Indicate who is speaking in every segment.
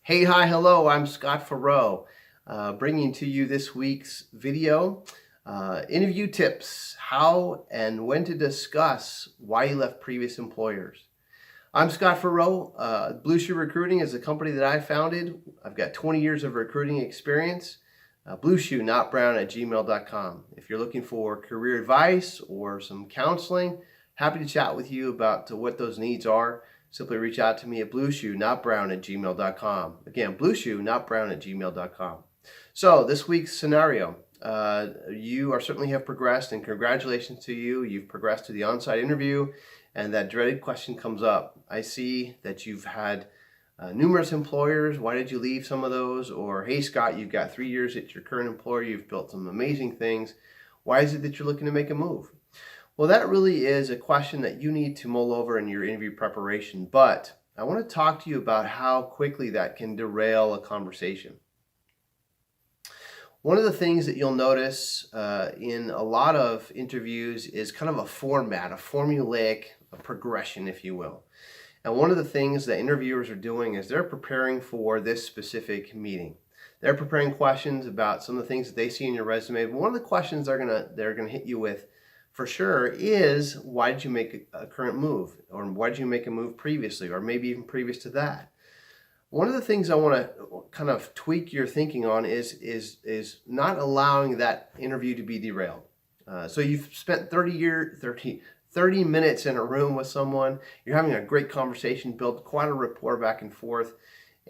Speaker 1: Hey, hi, hello, I'm Scott Farrow, bringing to you this week's video, interview tips, how and when to discuss why you left previous employers. I'm Scott Farrow. Blue Shoe Recruiting is a company that I founded. I've got 20 years of recruiting experience. Blue Shoe, not brown at gmail.com. If you're looking for career advice or some counseling, happy to chat with you about what those needs are. Simply reach out to me at blueshoe, not brown at gmail.com. Again, blueshoe, not brown at gmail.com. So this week's scenario, you certainly have progressed, and congratulations to you. You've progressed to the on-site interview, and that dreaded question comes up. I see that you've had numerous employers. Why did you leave some of those? Or, hey, Scott, you've got 3 years at your current employer. You've built some amazing things. Why is it that you're looking to make a move? Well, that really is a question that you need to mull over in your interview preparation, but I want to talk to you about how quickly that can derail a conversation. One of the things that you'll notice in a lot of interviews is kind of a format, a formulaic progression, if you will. And one of the things that interviewers are doing is they're preparing for this specific meeting. They're preparing questions about some of the things that they see in your resume. But one of the questions they're gonna hit you with for sure is, why did you make a current move? Or why did you make a move previously? Or maybe even previous to that? One of the things I want to kind of tweak your thinking on is not allowing that interview to be derailed. So you've spent 30 minutes in a room with someone, you're having a great conversation, build quite a rapport back and forth,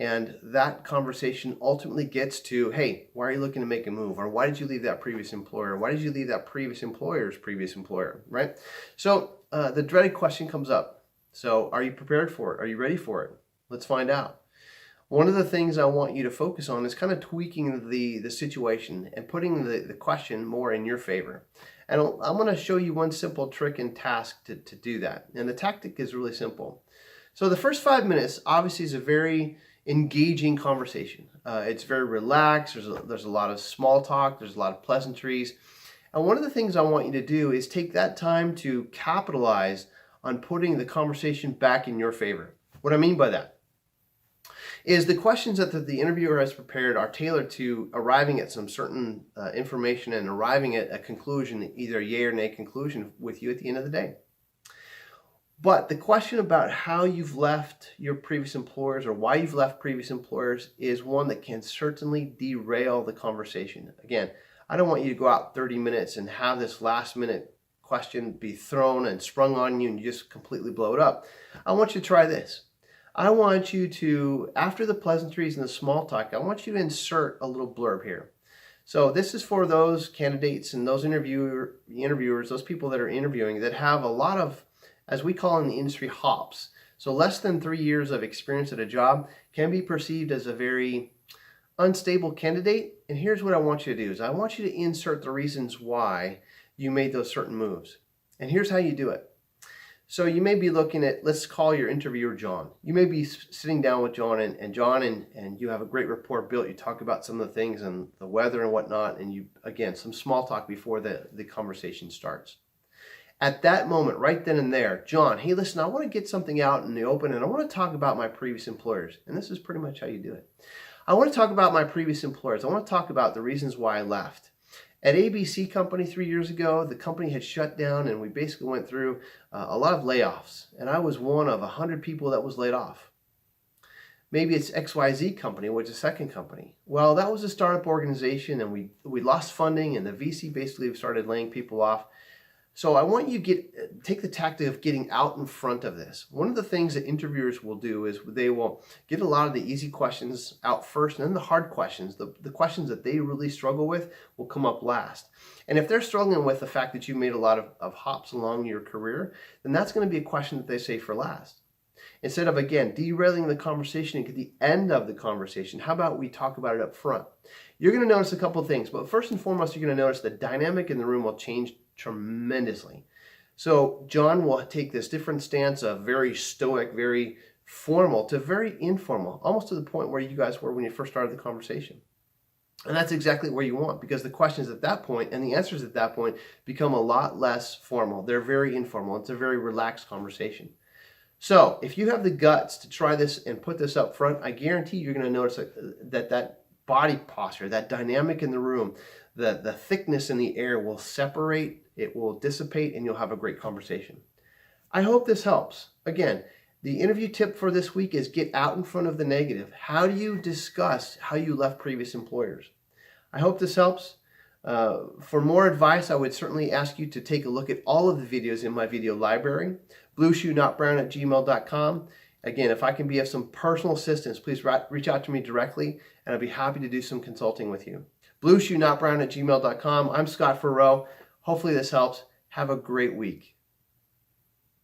Speaker 1: and that conversation ultimately gets to, hey, why are you looking to make a move? Or why did you leave that previous employer? Why did you leave that previous employer's previous employer, right? So the dreaded question comes up. So are you prepared for it? Are you ready for it? Let's find out. One of the things I want you to focus on is kind of tweaking the situation and putting the question more in your favor. And I'm going to show you one simple trick and task to do that. And the tactic is really simple. So the first 5 minutes obviously is a very engaging conversation. It's very relaxed. There's a lot of small talk. There's a lot of pleasantries. And one of the things I want you to do is take that time to capitalize on putting the conversation back in your favor. What I mean by that is the questions that the interviewer has prepared are tailored to arriving at some certain information and arriving at a conclusion, either a yay or nay conclusion with you at the end of the day. But the question about how you've left your previous employers or why you've left previous employers is one that can certainly derail the conversation. Again, I don't want you to go out 30 minutes and have this last minute question be thrown and sprung on you and you just completely blow it up. I want you to try this. I want you to, after the pleasantries and the small talk, I want you to insert a little blurb here. So this is for those candidates and those interviewers, those people that are interviewing that have a lot of, as we call in the industry, hops. So less than 3 years of experience at a job can be perceived as a very unstable candidate. And here's what I want you to do is I want you to insert the reasons why you made those certain moves. And here's how you do it. So you may be looking at, let's call your interviewer John. You may be sitting down with John and John and you have a great rapport built. You talk about some of the things and the weather and whatnot. And you, again, some small talk before the conversation starts. At that moment, right then and there, John, hey, listen, I want to get something out in the open and I want to talk about my previous employers. And this is pretty much how you do it. I want to talk about my previous employers. I want to talk about the reasons why I left. At ABC Company 3 years ago, the company had shut down and we basically went through a lot of layoffs. And I was one of 100 people that was laid off. Maybe it's XYZ Company, which is a second company. Well, that was a startup organization and we lost funding and the VC basically started laying people off. So I want you to take the tactic of getting out in front of this. One of the things that interviewers will do is they will get a lot of the easy questions out first, and then the hard questions, the questions that they really struggle with, will come up last. And if they're struggling with the fact that you made a lot of hops along your career, then that's going to be a question that they say for last. Instead of, again, derailing the conversation at the end of the conversation, how about we talk about it up front? You're going to notice a couple of things, but first and foremost, you're going to notice the dynamic in the room will change tremendously. So John will take this different stance of very stoic, very formal to very informal, almost to the point where you guys were when you first started the conversation. And that's exactly where you want, because the questions at that point and the answers at that point become a lot less formal. They're very informal. It's a very relaxed conversation. So if you have the guts to try this and put this up front, I guarantee you're going to notice that body posture, that dynamic in the room, the thickness in the air will separate, it will dissipate, and you'll have a great conversation. I hope this helps. Again, the interview tip for this week is get out in front of the negative. How do you discuss how you left previous employers? I hope this helps. For more advice, I would certainly ask you to take a look at all of the videos in my video library, blueshoenotbrown@gmail.com. Again, if I can be of some personal assistance, please reach out to me directly, and I'd be happy to do some consulting with you. blueshoenotbrown@gmail.com. I'm Scott Farrow. Hopefully this helps. Have a great week.